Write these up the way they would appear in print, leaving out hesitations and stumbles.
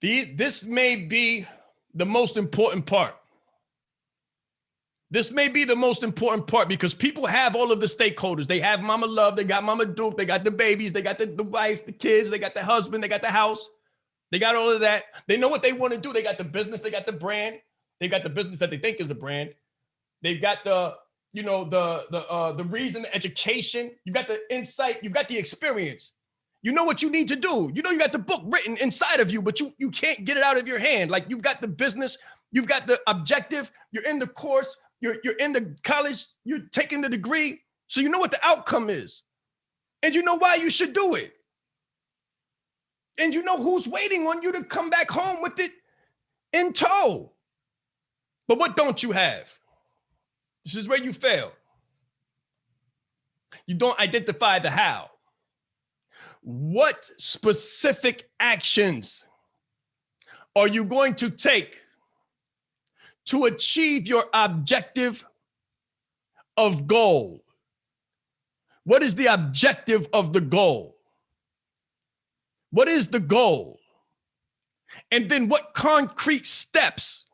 This may be the most important part. This may be the most important part because people have all of the stakeholders. They have Mama Love, they got Mama Duke, they got the babies, they got the wife, the kids, they got the husband, they got the house. They got all of that. They know what they want to do. They got the business, they got the brand. They got the business that they think is a brand. They've got the reason, the education. You got the insight, you got the experience. You know what you need to do. You know you got the book written inside of you, but you can't get it out of your hand. Like you've got the business, you've got the objective, you're in the course, you're in the college, you're taking the degree, so you know what the outcome is. And you know why you should do it. And you know who's waiting on you to come back home with it in tow. But what don't you have? This is where you fail. You don't identify the how. What specific actions are you going to take to achieve your objective of goal? What is the objective of the goal? What is the goal? And then what concrete steps?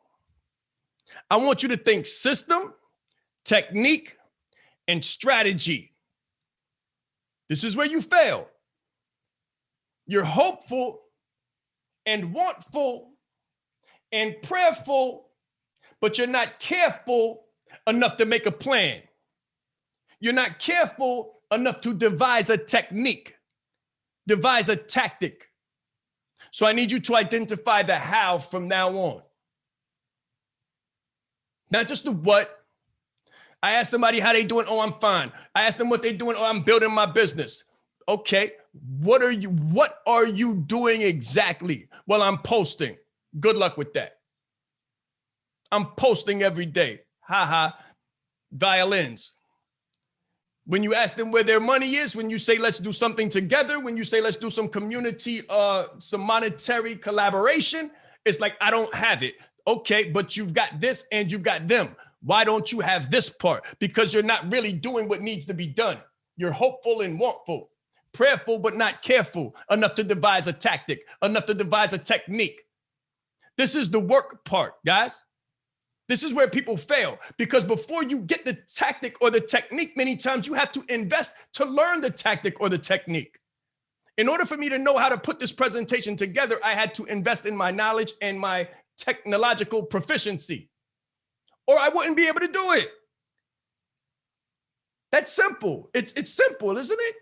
I want you to think system, technique, and strategy. This is where you fail. You're hopeful and wantful and prayerful, but you're not careful enough to make a plan. You're not careful enough to devise a technique, devise a tactic. So I need you to identify the how from now on. Not just the what. I asked somebody how they doing. Oh, I'm fine. I asked them what they doing. Oh, I'm building my business. Okay. What are you doing exactly? Well, I'm posting. Good luck with that. I'm posting every day. Violins. When you ask them where their money is, when you say, let's do something together, when you say, let's do some community, some monetary collaboration, it's like, I don't have it. Okay, but you've got this and you've got them. Why don't you have this part? Because you're not really doing what needs to be done. You're hopeful and wantful, prayerful, but not careful enough to devise a tactic, enough to devise a technique. This is the work part, guys. This is where people fail, because before you get the tactic or the technique, many times you have to invest to learn the tactic or the technique. In order for me to know how to put this presentation together, I had to invest in my knowledge and my technological proficiency, or I wouldn't be able to do it. That's simple. It's simple, isn't it?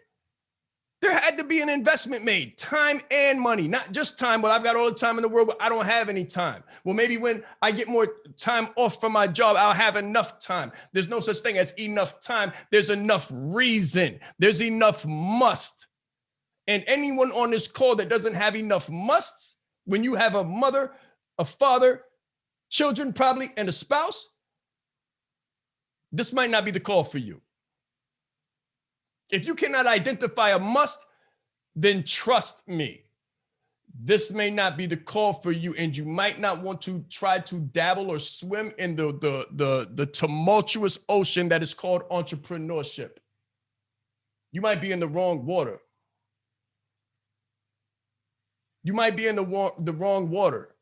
There had to be an investment made, time and money, not just time. Well, I've got all the time in the world, but I don't have any time. Well, maybe when I get more time off from my job, I'll have enough time. There's no such thing as enough time. There's enough reason. There's enough must. And anyone on this call that doesn't have enough musts, when you have a mother, a father, children probably, and a spouse, this might not be the call for you. If you cannot identify a must, then trust me, this may not be the call for you, and you might not want to try to dabble or swim in the tumultuous ocean that is called entrepreneurship. You might be in the wrong water. You might be in the wrong water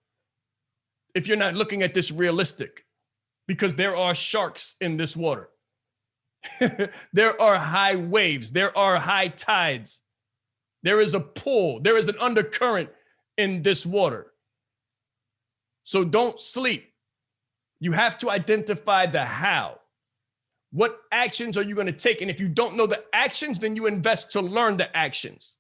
if you're not looking at this realistic, because there are sharks in this water. There are high waves. There are high tides. There is a pull. There is an undercurrent in this water. So don't sleep. You have to identify the how. What actions are you going to take? And if you don't know the actions, then you invest to learn the actions.